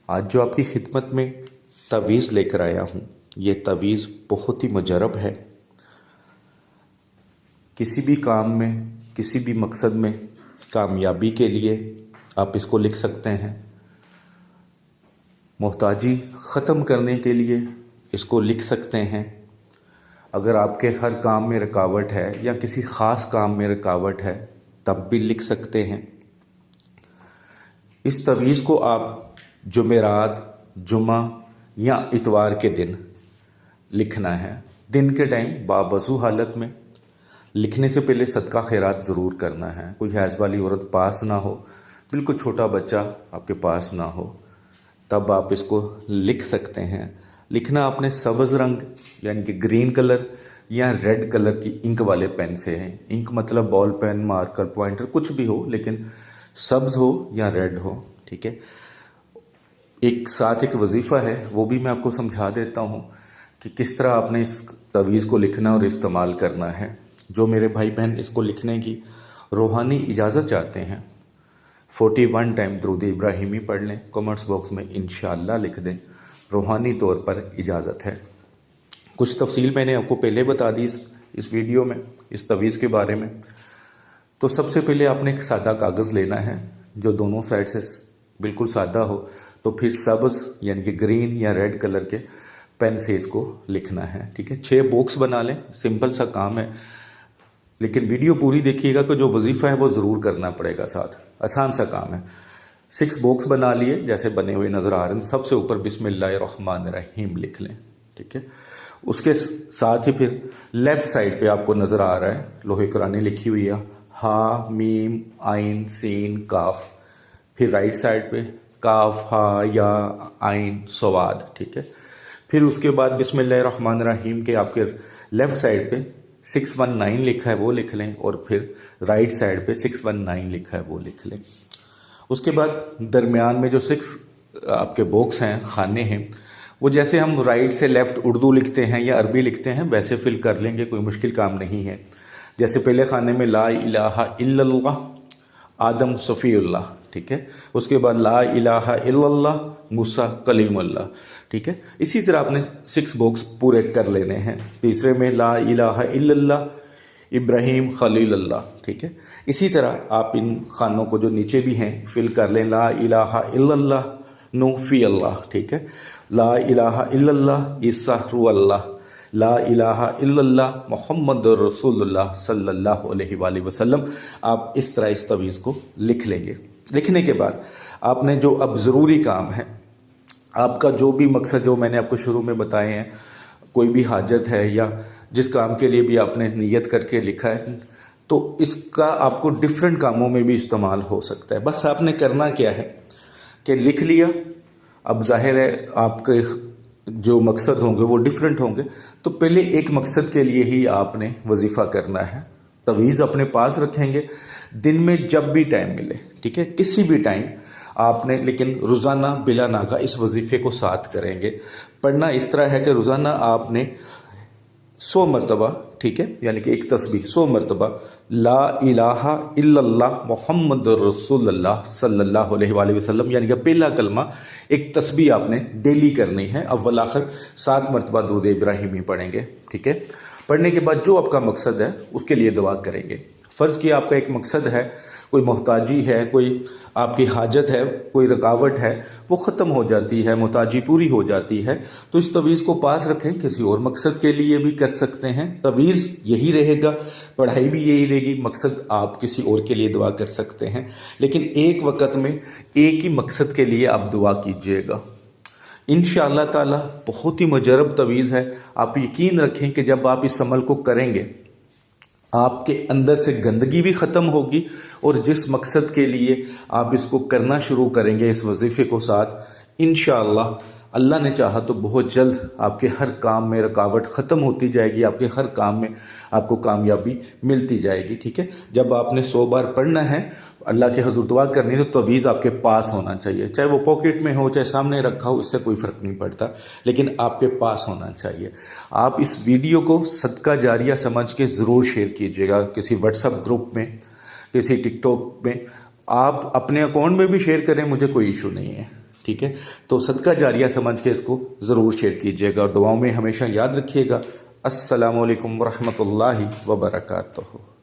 आज जो आपकी खिदमत में तवीज़ लेकर आया हूँ, ये तवीज़ बहुत ही मुजरब है। किसी भी काम में, किसी भी मकसद में कामयाबी के लिए आप इसको लिख सकते हैं। मोहताजी ख़त्म करने के लिए इसको लिख सकते हैं। अगर आपके हर काम में रुकावट है या किसी ख़ास काम में रुकावट है, तब भी लिख सकते हैं। इस तवीज़ को आप जुमेरात, जुमा या इतवार के दिन लिखना है। दिन के टाइम बावज़ू हालत में। लिखने से पहले सदका खैरात ज़रूर करना है। कोई हैज़ वाली औरत पास ना हो, बिल्कुल छोटा बच्चा आपके पास ना हो, तब आप इसको लिख सकते हैं। लिखना आपने सब्ज़ रंग यानी कि ग्रीन कलर या रेड कलर की इंक वाले पेन से है। इंक मतलब बॉल पेन, मार्कर, पॉइंटर, कुछ भी हो, लेकिन सब्ज़ हो या रेड हो, ठीक है। एक साथ एक वजीफ़ा है, वो भी मैं आपको समझा देता हूँ कि किस तरह आपने इस तवीज़ को लिखना और इस्तेमाल करना है। जो मेरे भाई बहन इसको लिखने की रूहानी इजाज़त चाहते हैं, 41 टाइम दुरूद इब्राहिमी पढ़ लें। कमेंट्स बॉक्स में इंशाअल्लाह लिख दें, रूहानी तौर पर इजाज़त है। कुछ तफसील मैंने आपको पहले बता दी इस वीडियो में, इस तवीज़ के बारे में। तो सबसे पहले आपने एक सादा कागज़ लेना है जो दोनों साइड से बिल्कुल सादा हो। तो फिर सब्ज़ यानी कि ग्रीन या रेड कलर के पेन से इसको लिखना है, ठीक है। 6 बॉक्स बना लें, सिंपल सा काम है, लेकिन वीडियो पूरी देखिएगा कि जो वजीफ़ा है वो ज़रूर करना पड़ेगा साथ। आसान सा काम है। 6 बॉक्स बना लिए जैसे बने हुए नज़र आ रहे हैं। सबसे ऊपर बिस्मिल्लाहिर्रहमानिर्रहीम लिख लें, ठीक है। उसके साथ ही फिर लेफ़्ट साइड पे आपको नज़र आ रहा है लोहे कुरानी लिखी हुई है, हा मीम आइन सीन काफ। फिर राइट साइड पे काफ हा या आइन सवाद, ठीक है। फिर उसके बाद बिस्मिल्लाहिर्रहमानिर्रहीम के आपके लेफ़्ट साइड पे 619 लिखा है वो लिख लें, और फिर राइट साइड पे 619 लिखा है वो लिख लें। उसके बाद दरमियान में जो 6 आपके बॉक्स हैं, खाने हैं, वो जैसे हम राइट से लेफ़्ट उर्दू लिखते हैं या अरबी लिखते हैं वैसे फिल कर लेंगे, कोई मुश्किल काम नहीं है। जैसे पहले खाने में ला इलाहा इल्लल्लाह आदम सफ़ीउल्लाह, ठीक है। उसके बाद ला इलाहा इल्लल्लाह मूसा कलीमुल्लाह, ठीक है। इसी तरह आपने 6 बॉक्स पूरे कर लेने हैं। तीसरे में ला इलाहा इल्लल्लाह इब्राहिम खलीलुल्लाह, ठीक है। इसी तरह आप इन खानों को जो नीचे भी हैं फिल कर लें। ला इलाहा इल्लल्लाह नूह फी अल्लाह, ठीक है। ला इलाहा इल्लल्लाह ईसा रूह अल्लाह, ला इलाहा इल्लल्लाह मोहम्मद रसूलुल्लाह सल्लल्लाहु अलैहि वसल्लम। आप इस तरह इस तवीज़ को लिख लेंगे। लिखने के बाद आपने जो अब ज़रूरी काम है, आपका जो भी मकसद जो मैंने आपको शुरू में बताए हैं, कोई भी हाजत है या जिस काम के लिए भी आपने नियत करके लिखा है, तो इसका आपको डिफरेंट कामों में भी इस्तेमाल हो सकता है। बस आपने करना क्या है कि लिख लिया। अब जाहिर है आपके जो मकसद होंगे वो डिफरेंट होंगे, तो पहले एक मकसद के लिए ही आपने वजीफ़ा करना है। तवीज़ अपने पास रखेंगे, दिन में जब भी टाइम मिले, ठीक है, किसी भी टाइम आपने, लेकिन रोज़ाना बिला नागा इस वजीफ़े को साथ करेंगे। पढ़ना इस तरह है कि रोज़ाना आपने 100 मरतबा, ठीक है, यानी कि एक तस्बीह 100 मरतबा ला इलाहा इल्लल्लाह मोहम्मद रसूलुल्लाह सल्लल्लाहु अलैहि वसल्लम, यानी कि पहला कलमा एक तस्बीह आपने डेली करनी है। अव्वल आखिर 7 मरतबा दुरूद इब्राहिमी पढ़ेंगे, ठीक है। पढ़ने के बाद जो आपका मकसद है उसके लिए दुआ करेंगे। फ़र्ज़ किया आपका एक मकसद है, कोई मोहताजी है, कोई आपकी हाजत है, कोई रुकावट है, वो ख़त्म हो जाती है, मोहताजी पूरी हो जाती है, तो इस तवीज़ को पास रखें। किसी और मकसद के लिए भी कर सकते हैं। तवीज़ यही रहेगा, पढ़ाई भी यही रहेगी, मकसद आप किसी और के लिए दुआ कर सकते हैं, लेकिन एक वक़्त में एक ही मकसद के लिए आप दुआ कीजिएगा। इंशाअल्लाह ताला बहुत ही मुजरब तवीज़ है। आप यकीन रखें कि जब आप इस अमल को करेंगे, आपके अंदर से गंदगी भी ख़त्म होगी, और जिस मकसद के लिए आप इसको करना शुरू करेंगे, इस वजीफ़े को साथ, इंशाअल्लाह अल्लाह ने चाहा तो बहुत जल्द आपके हर काम में रुकावट ख़त्म होती जाएगी, आपके हर काम में आपको कामयाबी मिलती जाएगी, ठीक है। जब आपने 100 बार पढ़ना है, अल्लाह के हज़ूर दुआ करनी है, तो तवीज़ आपके पास होना चाहिए। चाहे वो पॉकेट में हो, चाहे सामने रखा हो, इससे कोई फ़र्क नहीं पड़ता, लेकिन आपके पास होना चाहिए। आप इस वीडियो को सदका जारिया समझ के ज़रूर शेयर कीजिएगा, किसी व्हाट्सएप ग्रुप में, किसी टिकटॉक में, आप अपने अकाउंट में भी शेयर करें, मुझे कोई इशू नहीं है। ठीक है, तो सदका जारिया समझ के इसको ज़रूर शेयर कीजिएगा और दुआओं में हमेशा याद रखिएगा। अस्सलामु अलैकुम वरहमतुल्लाहि वबरकातुहू।